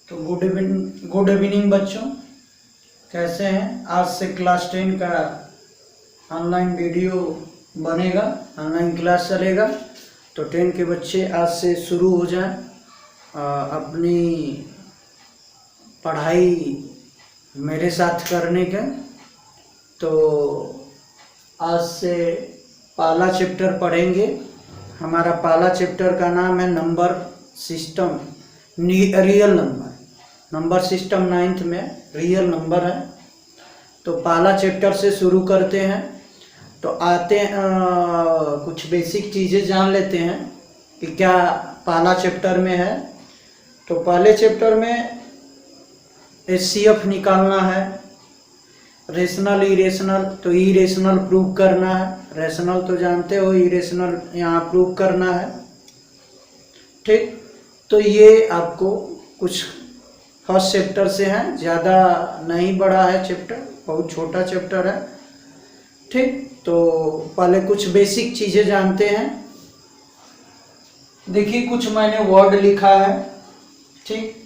तो good evening बच्चों, कैसे हैं? आज से क्लास 10 का ऑनलाइन वीडियो बनेगा, ऑनलाइन क्लास चलेगा। तो 10 के बच्चे आज से शुरू हो जाएं अपनी पढ़ाई मेरे साथ करने के। तो आज से पहला चैप्टर पढ़ेंगे। हमारा पहला चैप्टर का नाम है number system, real number system 9th में रियल नंबर है। तो पहला चैप्टर से शुरू करते हैं। तो आते कुछ बेसिक चीज़ें जान लेते हैं कि क्या पहला चैप्टर में है। तो पहले चैप्टर में HCF निकालना है, रेशनल इरेशनल। तो इरेशनल प्रूव करना है, रेशनल तो जानते हो, इरेशनल यहाँ प्रूव करना है। ठीक, तो ये आपको कुछ फर्स्ट चैप्टर से है, ज़्यादा नहीं बड़ा है चैप्टर, बहुत छोटा चैप्टर है। ठीक, तो पहले कुछ बेसिक चीज़ें जानते हैं। देखिए कुछ मैंने वर्ड लिखा है। ठीक,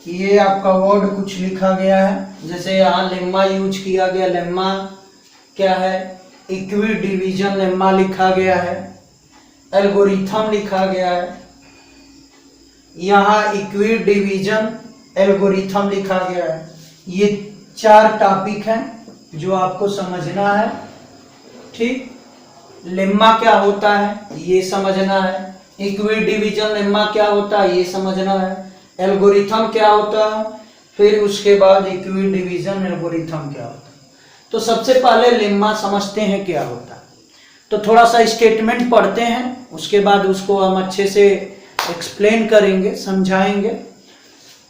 ये आपका वर्ड कुछ लिखा गया है, जैसे यहाँ लेम्मा यूज किया गया। लेम्मा क्या है? इक्वी डिवीजन लेम्मा लिखा गया है। एल्गोरिथम लिखा गया है, यहाँ इक्वी डिवीजन एल्गोरिथम लिखा गया है। ये 4 टॉपिक हैं जो आपको समझना है। ठीक, लेम्मा क्या होता है ये समझना है, इक्वी डिवीजन लेम्मा क्या होता है ये समझना है, एल्गोरिथम क्या होता है, फिर उसके बाद इक्वी डिवीजन एल्गोरिथम क्या होता है। तो सबसे पहले लेम्मा समझते हैं क्या होता है। तो थोड़ा सा स्टेटमेंट पढ़ते हैं, उसके बाद उसको हम अच्छे से एक्सप्लेन करेंगे, समझाएंगे।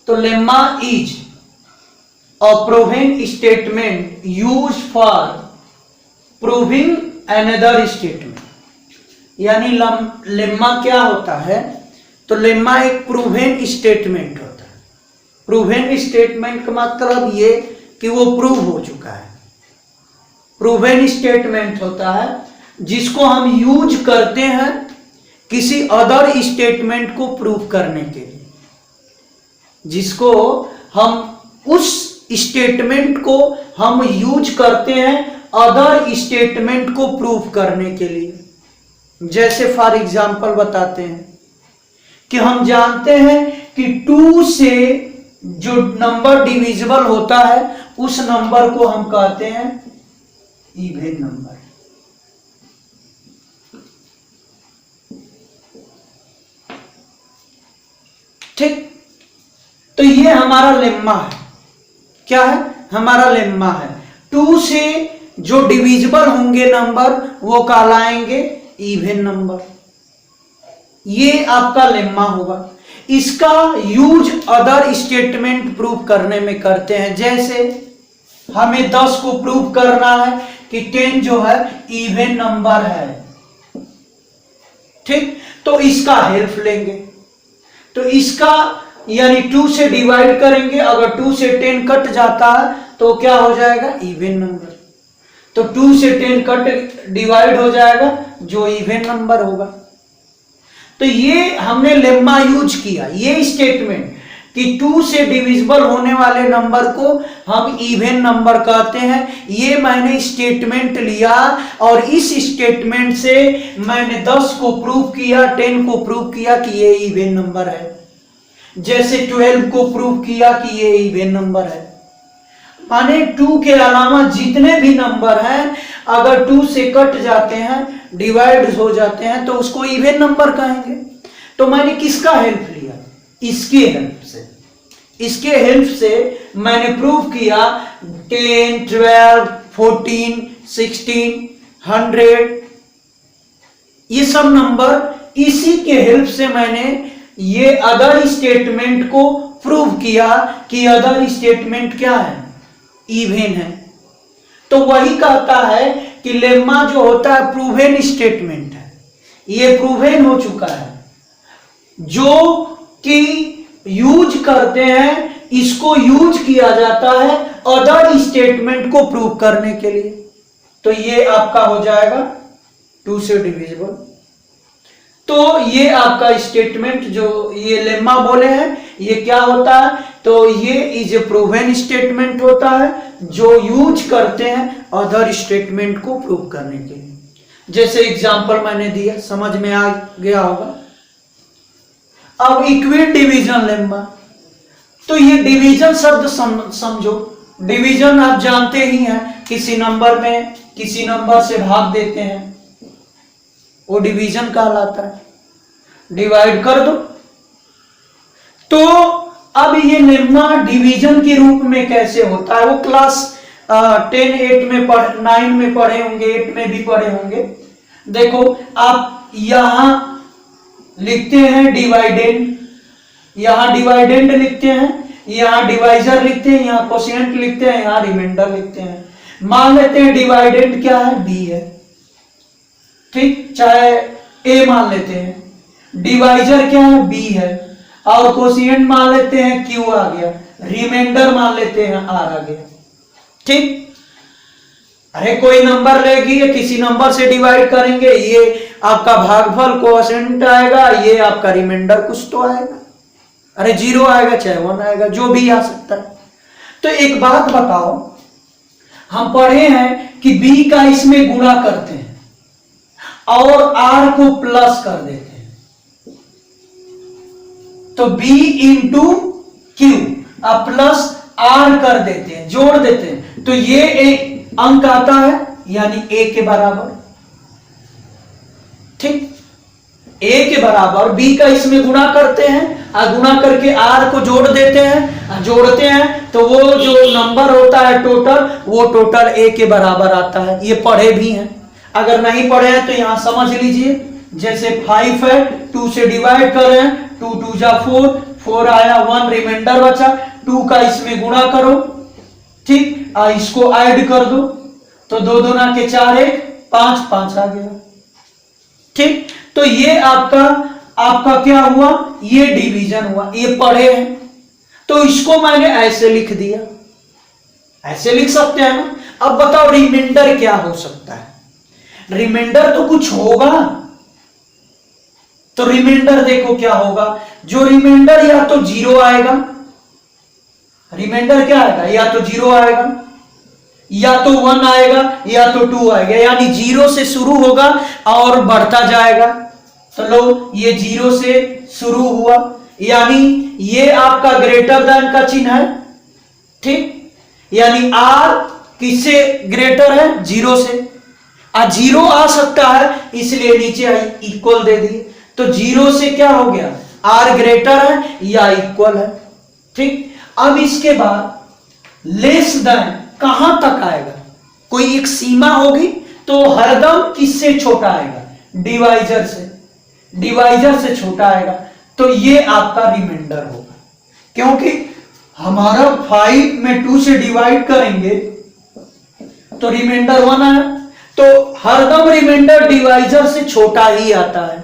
तो lemma is a proving statement use for proving another statement. यानी लेम्मा क्या होता है? तो लेम्मा एक प्रूवेन स्टेटमेंट होता है। प्रूवेन स्टेटमेंट का मतलब ये कि वो प्रूव हो चुका है। प्रूवेन स्टेटमेंट होता है जिसको हम यूज करते हैं किसी अदर स्टेटमेंट को प्रूव करने के लिए, जिसको हम उस स्टेटमेंट को हम यूज करते हैं अदर स्टेटमेंट को प्रूव करने के लिए। जैसे फॉर एग्जांपल बताते हैं कि हम जानते हैं कि 2 से जो नंबर डिविजिबल होता है उस नंबर को हम कहते हैं इवन नंबर। ठीक, तो ये हमारा लेम्मा है। क्या है? हमारा लेम्मा है। 2 से जो डिविजिबल होंगे नंबर वो कहलाएंगे इवन नंबर। ये आपका लेम्मा होगा। इसका यूज अदर स्टेटमेंट प्रूव करने में करते हैं। जैसे हमें 10 को प्रूव करना है कि 10 जो है इवन नंबर है। ठीक, तो इसका हेल्प लेंगे। तो इसका यानी 2 से डिवाइड करेंगे। अगर 2 से 10 कट जाता है तो क्या हो जाएगा? Even number. तो 2 से 10 कट डिवाइड हो जाएगा जो इवन नंबर होगा। तो ये हमने लेम्मा यूज किया, ये स्टेटमेंट कि 2 से डिविजिबल होने वाले नंबर को हम इवन नंबर कहते हैं। ये मैंने स्टेटमेंट लिया और इस स्टेटमेंट से मैंने 10 को प्रूव किया, 10 को प्रूव किया कि ये इवन नंबर है। जैसे 12 को प्रूव किया कि ये इवन नंबर है। माने 2 के अलावा जितने भी नंबर हैं अगर 2 से कट जाते हैं, डिवाइड हो जाते हैं, तो उसको इवन नंबर कहेंगे। तो मैंने किसका हेल्प लिया? इसके हेल्प से। इसके हेल्प से मैंने प्रूव किया 10, 12, 14, 16, 100, ये सब नंबर इसी के हेल्प से मैंने ये अदर स्टेटमेंट को प्रूव किया कि अदर स्टेटमेंट क्या है? इवन है। तो वही कहता है कि लेम्मा जो होता है प्रूवेन स्टेटमेंट है। ये प्रूवेन हो चुका है, जो कि यूज करते हैं, इसको यूज किया जाता है अदर स्टेटमेंट को प्रूव करने के लिए। तो ये आपका हो जाएगा 2 से डिविजिबल। तो ये आपका स्टेटमेंट जो ये लेम्मा बोले हैं, ये क्या होता है तो ये इज ए प्रूवन स्टेटमेंट होता है जो यूज करते हैं अदर स्टेटमेंट को प्रूव करने के लिए। जैसे एग्जांपल मैंने दिया, समझ में आ गया होगा। अब इक्विड डिवीजन लेम्मा, तो ये डिवीजन शब्द समझो। डिवीजन आप जानते ही हैं, किसी नंबर में किसी नंबर से भाग देते हैं, वो डिवीजन कहलाता है। डिवाइड कर दो। तो अब ये लेम्मा डिवीजन के रूप में कैसे होता है, वो क्लास 9 में पढ़े होंगे, 8 में भी पढ़े होंगे। देखो आप यहां लिखते हैं डिवाइडेंड, यहां डिवाइडेंड लिखते हैं, यहां डिवाइजर लिखते हैं, यहां कोशिएंट लिखते हैं, यहां रिमाइंडर लिखते हैं। मान लेते हैं डिवाइडेंड क्या है, बी है, ठीक, चाहे ए मान लेते हैं। डिवाइजर क्या है, बी है, और कोशिएंट मान लेते हैं क्यू आ गया, रिमाइंडर मान लेते हैं आर आ गया, ठीक। अरे कोई नंबर लेगी, किसी नंबर से डिवाइड करेंगे, ये आपका भागफल कोशिएंट आएगा, ये आपका रिमाइंडर कुछ तो आएगा। अरे 0 आएगा चाहे 1 आएगा, जो भी आ सकता है। तो एक बात बताओ, हम पढ़े हैं कि b का इसमें गुणा करते हैं और r को प्लस कर देते हैं, तो b into q plus r कर देते हैं, जोड़ देते हैं, तो ये एक अंक आता है, यानी a के बराबर, ठीक। a के बराबर b का इसमें गुणा करते हैं और गुणा करके r को जोड़ देते हैं, जोड़ते हैं तो वो जो नंबर होता है टोटल, वो टोटल a के बराबर आता है। ये पढ़े भी हैं, अगर नहीं पढ़े हैं तो यहां समझ लीजिए। जैसे 5 है, 2 से डिवाइड कर रहे हैं, 2 2 जा 4, 4 आया, 1 रिमाइंडर बचा, 2 का इसमें गुणा करो, ठीक, इसको ऐड कर दो, तो 2 2 के 4 1 5 5 आ गया, ठीक। तो ये आपका क्या हुआ, ये डिवीजन हुआ, ये पढ़े हैं। तो इसको मैंने ऐसे लिख दिया, ऐसे लिख सकते हैं ना। अब बताओ रिमाइंडर क्या हो सकता है, रिमाइंडर तो कुछ होगा। तो रिमाइंडर देखो क्या होगा, जो रिमाइंडर या तो 0 आएगा, रिमाइंडर क्या आएगा, या तो 0 आएगा, या तो 1 आएगा, या तो 2 आएगा, यानी 0 से शुरू होगा और बढ़ता जाएगा। तो लो ये 0 से शुरू हुआ, यानी ये आपका ग्रेटर देन का चिन्ह है, ठीक, यानी r किससे ग्रेटर है, 0 से। 0 आ सकता है, इसलिए नीचे इक्वल दे दिए, तो 0 से क्या हो गया, r ग्रेटर है या इक्वल है, ठीक। अब इसके बाद लेस देन कहां तक आएगा, कोई एक सीमा होगी, तो हरदम किससे छोटा आएगा, डिवाइजर से, डिवाइजर से छोटा आएगा, तो ये आपका रिमाइंडर होगा। क्योंकि हमारा 5 में 2 से डिवाइड करेंगे तो रिमाइंडर 1 आया, तो हरदम रिमाइंडर डिवाइजर से छोटा ही आता है,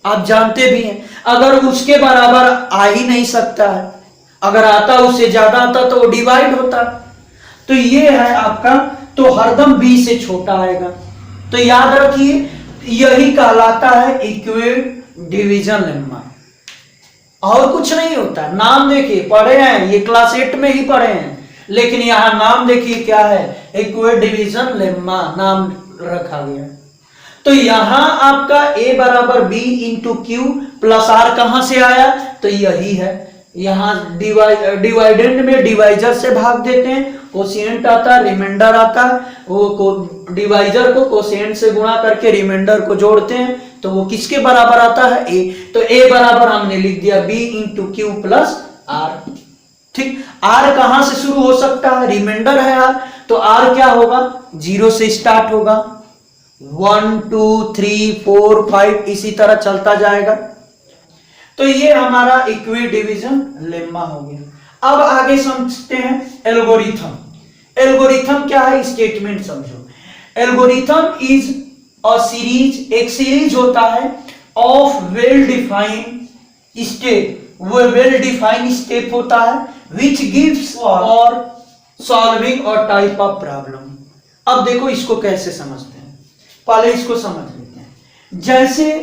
आप जानते भी हैं। अगर उसके बराबर आ ही नहीं सकता है, अगर आता उससे ज्यादा आता तो वो डिवाइड होता। तो ये है आपका, तो हरदम b से छोटा आएगा। तो याद रखिए, यही कहलाता है इक्विड डिवीजन लेम्मा, और कुछ नहीं होता। नाम देखिए, पढ़े हैं, ये क्लास 8 में ही पढ़े हैं, लेकिन यहां नाम देखिए क्या है, इक्विड डिवीजन लेम्मा नाम रखा गया। तो यहां आपका a बराबर b into q plus r कहां से आया, तो यही है। यहां डिवाइडेंड में डिवाइजर से भाग देते हैं, कोशिएंट आता है, रिमाइंडर आता है, वो डिवाइजर को कोशिएंट से गुणा करके रिमाइंडर को जोड़ते हैं, तो वो किसके बराबर आता है, a। तो a बराबर हमने लिख दिया b into q plus r, ठीक। r कहां से शुरू हो सकता है, रिमाइंडर है r, तो r क्या होगा, 0 से स्टार्ट होगा, 1 2 3 4 5 इसी तरह चलता जाएगा। तो ये हमारा इक्विड डिवीजन लेम्मा हो गया। अब आगे समझते हैं एल्गोरिथम। एल्गोरिथम क्या है, स्टेटमेंट समझो। एल्गोरिथम इज अ सीरीज, एक सीरीज होता है ऑफ वेल डिफाइंड स्टेप, वो वेल डिफाइंड स्टेप होता है विच गिव्स फॉर सॉल्विंग और टाइप ऑफ प्रॉब्लम। अब देखो इसको कैसे समझते हैं, पहले इसको समझ लेते हैं। जैसे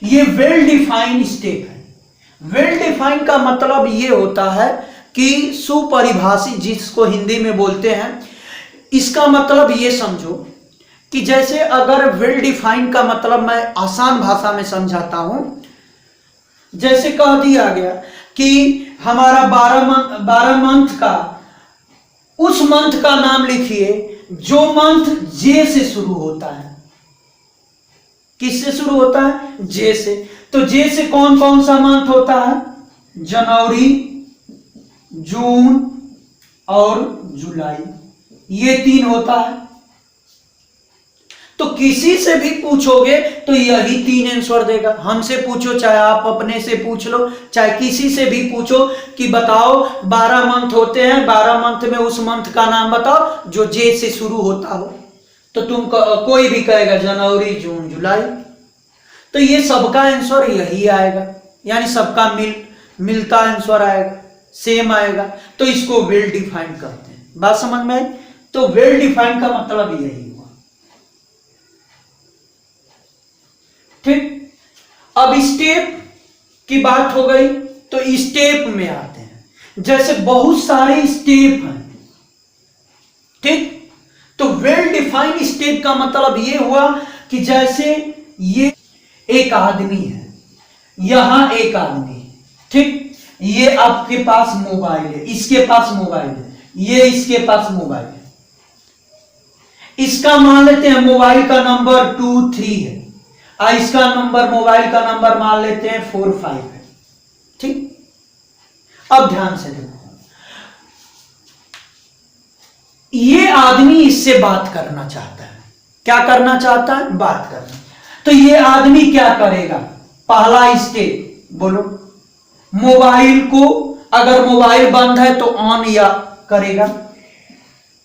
ये वेल डिफाइंड स्टेप है, वेल डिफाइंड का मतलब ये होता है कि सुपरिभाषित, जिसको हिंदी में बोलते हैं, इसका मतलब ये समझो कि जैसे अगर वेल डिफाइंड का मतलब मैं आसान भाषा में समझाता हूं, जैसे कह दिया गया कि हमारा 12 मंथ का, उस मंथ का नाम लिखिए जो मंथ जे से शुरू होता है। किससे शुरू होता है? जे से। तो जे से कौन कौन सा मंथ होता है? जनवरी, जून और जुलाई, ये 3 होता है। तो किसी से भी पूछोगे तो यही 3 आंसर देगा। हमसे पूछो, चाहे आप अपने से पूछ लो, चाहे किसी से भी पूछो कि बताओ 12 मंथ होते हैं, 12 मंथ में उस मंथ का नाम बताओ जो जे से शुरू होता हो, तो तुम कोई भी कहेगा जनवरी, जून, जुलाई। तो ये सबका आंसर यही आएगा, यानी सबका मिलता आंसर आएगा, सेम आएगा। तो इसको वेल डिफाइंड करते हैं। बात समझ में आई? तो वेल डिफाइंड का मतलब यही हुआ। ठीक, अब स्टेप की बात हो गई, तो स्टेप में आते हैं। जैसे बहुत सारे स्टेप हैं, ठीक, तो वेल डिफाइंड स्टेप का मतलब यह हुआ कि जैसे ये एक आदमी है, यहां एक आदमी है, ठीक, ये आपके पास मोबाइल है, इसके पास मोबाइल है, ये इसके पास मोबाइल है, इसका मान लेते हैं मोबाइल का नंबर 2 3 है, इसका नंबर, मोबाइल का नंबर मान लेते हैं 4 5 है। ठीक, अब ध्यान से देखो, ये आदमी इससे बात करना चाहता है। क्या करना चाहता है? बात करना। तो ये आदमी क्या करेगा? पहला स्टेप बोलो, मोबाइल को, अगर मोबाइल बंद है तो ऑन या करेगा।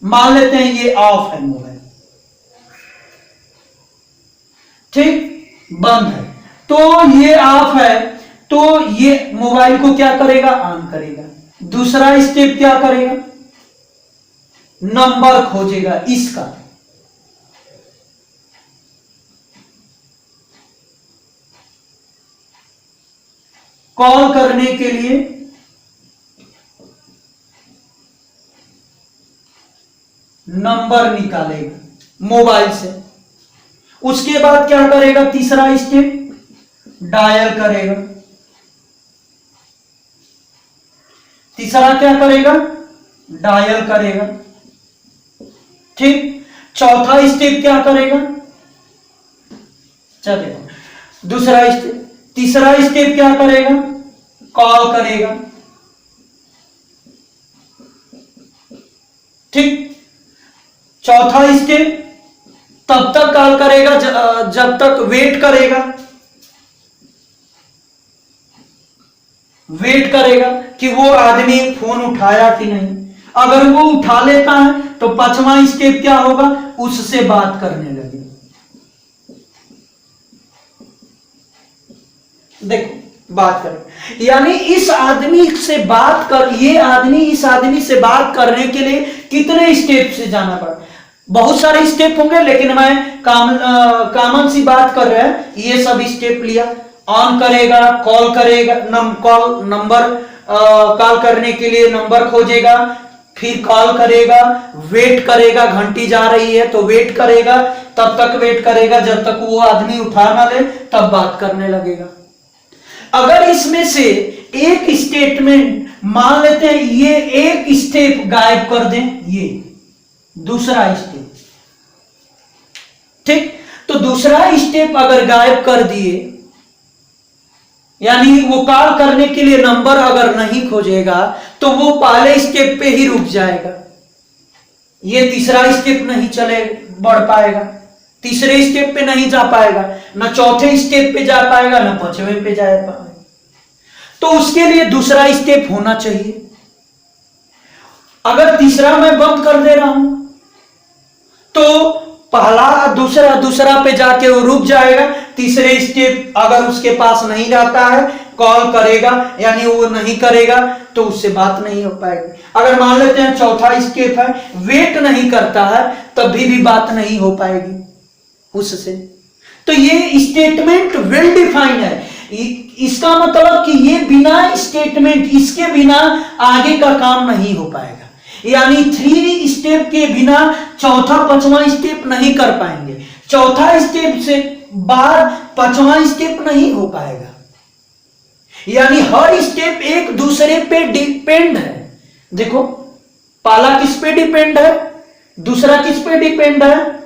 मान लेते हैं ये ऑफ है मोबाइल, ठीक, बंद है, तो ये ऑफ है, तो ये मोबाइल को क्या करेगा? ऑन करेगा। दूसरा स्टेप क्या करेगा? नंबर खोजेगा इसका, कॉल करने के लिए नंबर निकालेगा मोबाइल से। उसके बाद क्या करेगा? तीसरा स्टेप, डायल करेगा। तीसरा क्या करेगा? डायल करेगा। ठीक, चौथा स्टेप क्या करेगा? चलिए, दूसरा स्टेप, तीसरा स्टेप क्या करेगा? कॉल करेगा। ठीक, चौथा स्टेप तब तक कॉल करेगा जब तक वेट करेगा, वेट करेगा कि वो आदमी फोन उठाया कि नहीं। अगर वो उठा लेता है तो पांचवा स्टेप क्या होगा? उससे बात करने लगे। देखो, बात करें, यानी इस आदमी से बात कर, ये आदमी इस आदमी से बात करने के लिए कितने स्टेप से जाना पड़ा? बहुत सारे स्टेप होंगे, लेकिन मैं कॉमन सी बात कर रहे हैं। ये सब स्टेप लिया, ऑन करेगा, कॉल करेगा, कॉल करने के लिए नंबर खोजेगा, फिर कॉल करेगा, वेट करेगा, घंटी जा रही है तो वेट करेगा, तब तक वेट करेगा जब तक वो आदमी उठा ना ले, तब बात करने लगेगा। अगर इसमें से एक स्टेटमेंट मान लेते हैं, ये एक स्टेप गायब कर दें, ये दूसरा स्टेप, ठीक, तो दूसरा स्टेप अगर गायब कर दिए, यानी वो कॉल करने के लिए नंबर अगर नहीं खोजेगा तो वो पहले स्टेप पे ही रुक जाएगा। ये तीसरा स्टेप नहीं चले बढ़ पाएगा, तीसरे स्टेप पे नहीं जा पाएगा, ना चौथे स्टेप पे जा पाएगा, ना पांचवें पे जा पाएगा। तो उसके लिए दूसरा स्टेप होना चाहिए। अगर तीसरा मैं बंद कर दे रहा हूं तो पहला दूसरा पे जाके वो रुक जाएगा। तीसरे स्टेप अगर उसके पास नहीं रहता है, कॉल करेगा, यानी वो नहीं करेगा तो उससे बात नहीं हो पाएगी। अगर मान लेते हैं चौथा स्टेप है, वेट नहीं करता है, तभी भी बात नहीं हो पाएगी उससे। तो ये स्टेटमेंट वेल डिफाइंड है, इसका मतलब कि ये बिना स्टेटमेंट, इसके बिना आगे का काम नहीं हो पाएगा। यानी 3 स्टेप के बिना चौथा पांचवा स्टेप नहीं कर पाएंगे, चौथा स्टेप से बाद पांचवा स्टेप नहीं हो पाएगा। यानी हर स्टेप एक दूसरे पे डिपेंड है। देखो पहला किस पे डिपेंड है, दूसरा किस पे डिपेंड है,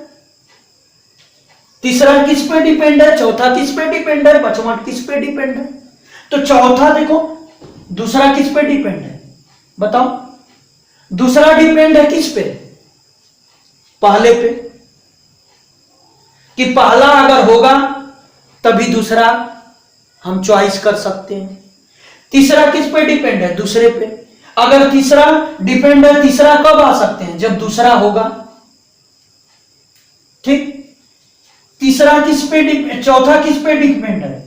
तीसरा किस पे डिपेंड है, चौथा किस पे डिपेंड है, पांचवा किस पे डिपेंड है। तो चौथा देखो दूसरा किस पे डिपेंड है, बताओ दूसरा डिपेंड है किस पे, पहले पे, कि पहला अगर होगा तभी दूसरा हम चॉइस कर सकते हैं। तीसरा किस पे डिपेंड है, दूसरे पे। अगर तीसरा डिपेंड है, तीसरा कब आ सकते हैं, जब दूसरा होगा। ठीक, तीसरा किस पे, चौथा किस पे डिपेंड है,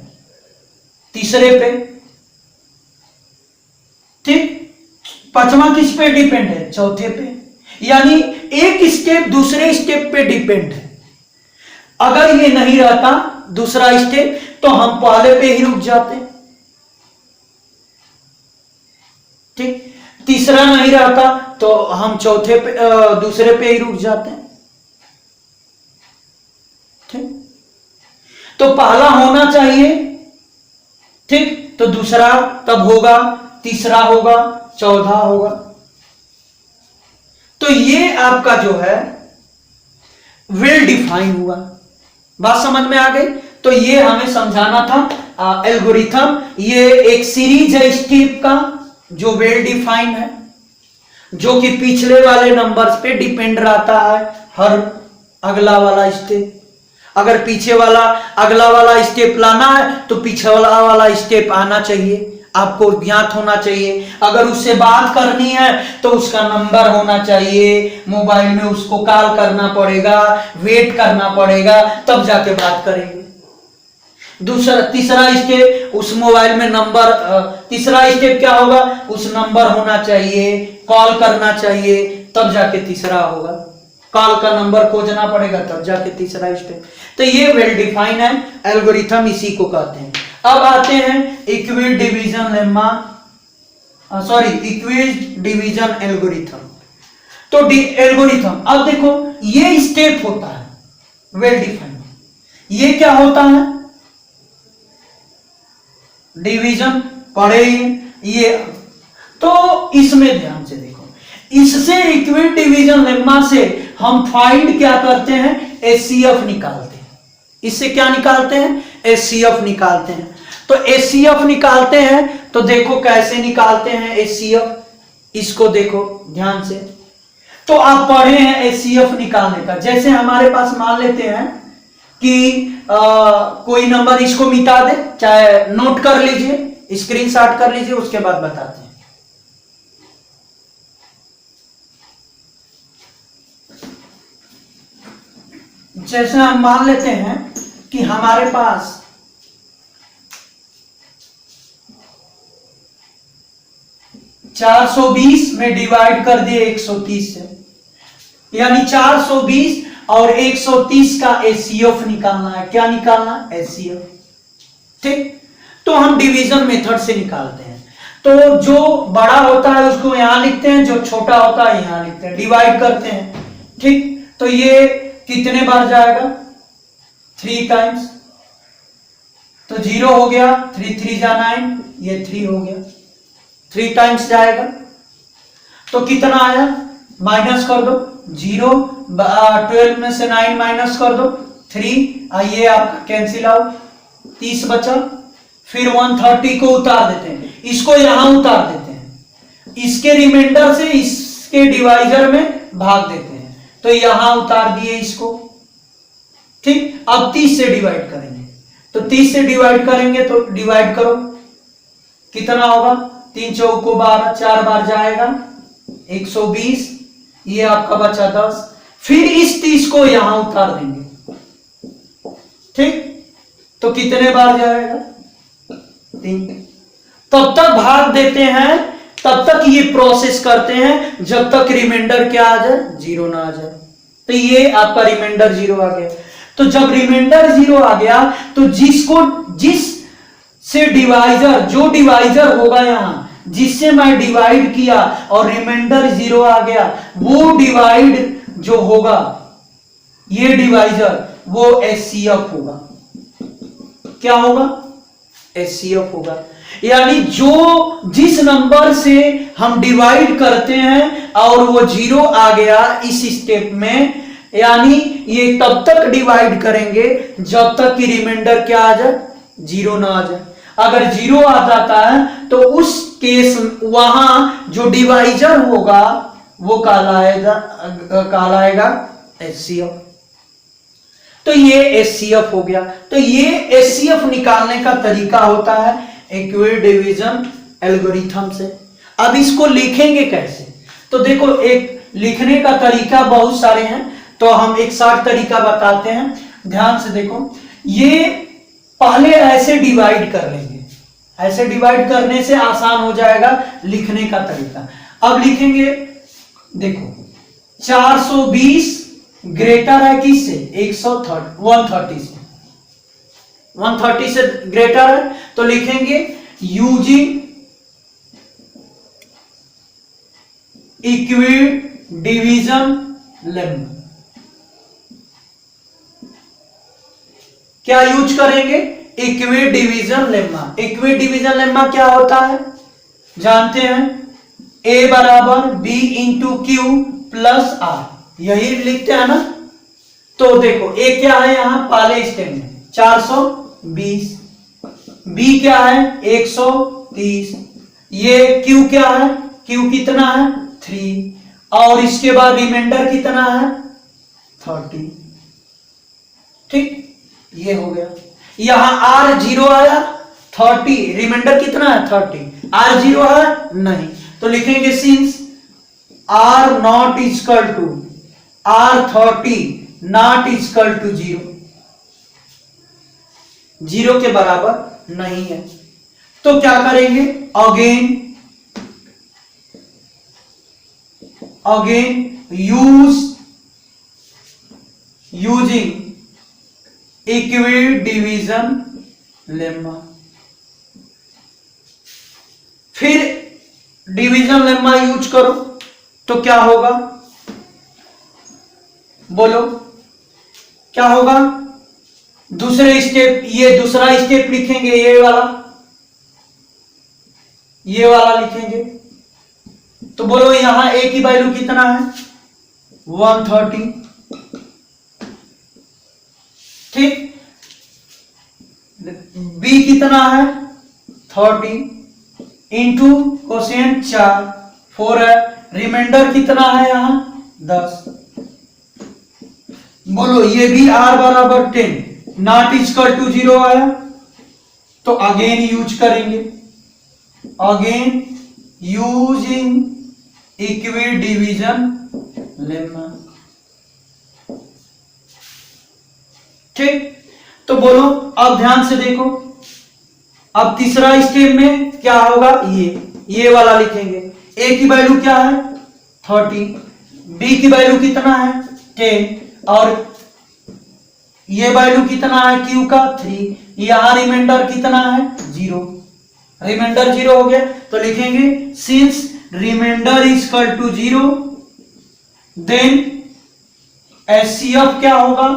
तीसरे पे। ठीक, पांचवा किस पे डिपेंड है, चौथे पे। यानी एक स्टेप दूसरे स्टेप पे डिपेंड है। अगर ये नहीं रहता दूसरा स्टेप तो हम पहले पे ही रुक जाते। ठीक, तीसरा नहीं रहता तो हम चौथे पे, दूसरे पे ही रुक जाते हैं। ठीक, तो पहला होना चाहिए, ठीक, तो दूसरा तब होगा, तीसरा होगा, चौथा होगा। तो ये आपका जो है वेल डिफाइन हुआ। बात समझ में आ गई। तो ये हमें समझाना था एल्गोरिथम, ये एक सीरीज है स्टेप का जो वेल डिफाइंड है, जो कि पिछले वाले नंबर्स पे डिपेंड रहता है हर अगला वाला स्टेप। अगर पीछे वाला अगला वाला स्टेप लाना है तो पीछे वाला स्टेप आना चाहिए, आपको ज्ञात होना चाहिए। अगर उससे बात करनी है तो उसका नंबर होना चाहिए, मोबाइल में उसको कॉल करना पड़ेगा, वेट करना पड़ेगा, तब जाके बात करेंगे। दूसरा तीसरा स्टेप उस मोबाइल में नंबर, तीसरा स्टेप क्या होगा, उस नंबर होना चाहिए, कॉल करना चाहिए, तब जाके तीसरा होगा। कॉल का नंबर खोजना पड़ेगा तब जाके तीसरा स्टेप। तो ये वेल डिफाइन है एल्गोरिथम, इसी को कहते हैं। अब आते हैं इक्विड division lemma, Euclid division algorithm. तो एल्गोरिथम, अब देखो ये स्टेप होता है वेल डिफाइंड, ये क्या होता है, डिवीजन पढ़े ये। तो इसमें ध्यान से देखो, इससे इक्विड डिवीजन लेम्मा से हम फाइंड क्या करते हैं, एचसीएफ निकालते हैं। इससे क्या निकालते हैं, एचसीएफ निकालते हैं। तो एचसीएफ निकालते हैं तो देखो कैसे निकालते हैं एचसीएफ, इसको देखो ध्यान से। तो आप पढ़े हैं एचसीएफ निकालने का। जैसे हमारे पास मान लेते हैं कि कोई नंबर, इसको मिटा दे, चाहे नोट कर लीजिए, स्क्रीनशॉट कर लीजिए, उसके बाद बताते हैं। जैसे हम मान लेते हैं कि हमारे पास 420 में डिवाइड कर दिए 130 से, यानी 420 और 130 का एचसीएफ निकालना है। क्या निकालना है, एचसीएफ। ठीक, तो हम डिवीजन मेथड से निकालते हैं। तो जो बड़ा होता है उसको यहां लिखते हैं, जो छोटा होता है यहां लिखते हैं, डिवाइड करते हैं। ठीक, तो ये कितने बार जाएगा, 3 टाइम्स, तो 0 हो गया, 3 3 जा 9, ये 3 हो गया, 3 टाइम्स जाएगा। तो कितना आया, माइनस कर दो 0, 12 में से 9 माइनस कर दो 3, आइए आपका कैंसिल आउट, 30 बचा। फिर 130 को उतार देते हैं, इसको यहां उतार देते हैं, इसके रिमाइंडर से इसके डिवाइजर में भाग देते हैं, तो यहां उतार दिए इसको। ठीक, अब 30 से डिवाइड करेंगे, तो 30 से डिवाइड करेंगे तो डिवाइड करो, कितना होगा, 3 चौको 12, 4 बार जाएगा 120, ये आपका बचा 10। फिर इस 30 को यहां उतार देंगे। ठीक, तो कितने बार जाएगा, 3। तब तक भाग देते हैं, तब तक ये प्रोसेस करते हैं जब तक रिमाइंडर क्या आ जाए, 0 ना आ जाए। तो ये आपका रिमाइंडर 0 आ गया। तो जब रिमाइंडर 0 आ गया तो जिस से डिवाइजर, जो डिवाइजर होगा यहां जिससे मैं डिवाइड किया और रिमाइंडर 0 आ गया, वो डिवाइड जो होगा ये डिवाइजर वो एचसीएफ होगा। क्या होगा? एचसीएफ होगा। यानी जो जिस नंबर से हम डिवाइड करते हैं और वो 0 आ गया इस स्टेप में, यानी ये तब तक डिवाइड करेंगे जब तक कि रिमाइंडर क्या आ जाए? 0 ना आ जाए। अगर 0 आ जाता है तो उस केस वहां जो डिवाइजर होगा वो कहलाएगा एचसीएफ। तो ये एचसीएफ हो गया। तो ये एचसीएफ निकालने का तरीका होता है इक्विड डिवीजन एल्गोरिथम से। अब इसको लिखेंगे कैसे? तो देखो, एक लिखने का तरीका बहुत सारे हैं, तो हम एक शॉर्ट तरीका बताते हैं। ध्यान से देखो, ये पहले ऐसे डिवाइड कर लेंगे, ऐसे डिवाइड करने से आसान हो जाएगा लिखने का तरीका। अब लिखेंगे, देखो 420 ग्रेटर है किससे? 130 से, 130 से ग्रेटर है, तो लिखेंगे यूजिंग इक्विड डिवीजन लेम्मा। क्या यूज करेंगे? Euclid division lemma. Euclid division lemma क्या होता है? जानते हैं, A बराबर B into q plus r, यही लिखते हैं ना। तो देखो A क्या है यहां पहले स्टेप में 420, B क्या है 130, ये Q क्या है? Q कितना है? 3, और इसके बाद रिमाइंडर कितना है? 30। ठीक, ये हो गया। यहां R 0 आया, 30, रिमाइंडर कितना है? 30। R 0 है नहीं, तो लिखेंगे since R not equal to R30 not equal to 0, 0 के बराबर नहीं है, तो क्या करेंगे? Again using Euclid division lemma. फिर डिवीजन लेम्मा यूज करो तो क्या होगा? बोलो क्या होगा? दूसरे स्टेप, ये दूसरा स्टेप लिखेंगे, ये वाला लिखेंगे, तो बोलो यहां ए की वैल्यू कितना है? 130। ठीक, बी कितना है? 30 इंटू कोसेंट 4 है, रिमाइंडर कितना है यहां? 10। बोलो ये भी R बराबर 10 नॉट इक्वल टू 0 आया, तो अगेन यूज करेंगे, again using Euclid division lemma. ठीक, तो बोलो अब ध्यान से देखो, अब तीसरा स्टेप में क्या होगा? ये वाला लिखेंगे। ए की वैल्यू क्या है? 30, बी की वैल्यू कितना है? 10, और ये वैल्यू कितना है? क्यू का 3, यहां रिमाइंडर कितना है? 0, रिमाइंडर 0 हो गया, तो लिखेंगे since remainder is equal to 0 then HCF क्या होगा?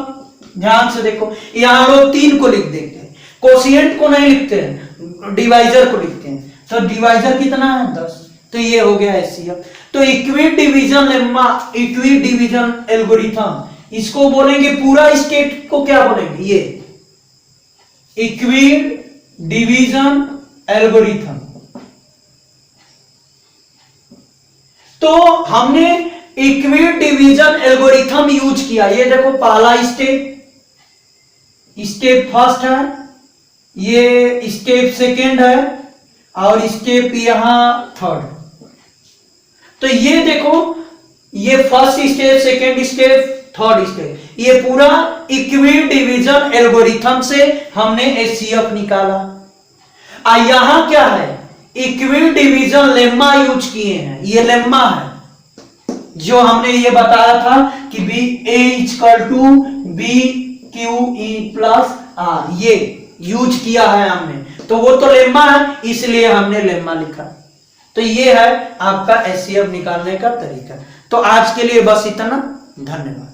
ध्यान से देखो, यहां लोग 3 को लिख देते हैं, कोशिएंट को नहीं लिखते हैं, डिवाइजर को लिखते हैं, तो डिवाइजर कितना है? 10, तो ये हो गया एचसीएफ। तो इक्विड division lemma, Euclid division algorithm, इसको बोलेंगे, पूरा स्टेट को क्या बोलेंगे? ये इक्विड डिवीजन एल्गोरिथम। तो हमने इक्विड डिवीजन एल्गोरिथम यूज किया। ये देखो पहला स्टेप फर्स्ट है, ये स्टेप सेकेंड है, और स्टेप यहां थर्ड। तो ये देखो, ये first step, second step, third step, ये पूरा इक्विड डिवीजन एल्गोरिथम से हमने एचसीएफ निकाला। यहां क्या है? इक्विड डिवीजन लेम्मा यूज किए हैं। ये लेम्मा है जो हमने ये बताया था कि b a equal to b q e plus r, ये यूज किया है हमने। तो वो तो लेम्मा है, इसलिए हमने लेम्मा लिखा। तो ये है आपका एचसीएफ निकालने का तरीका। तो आज के लिए बस इतना, धन्यवाद।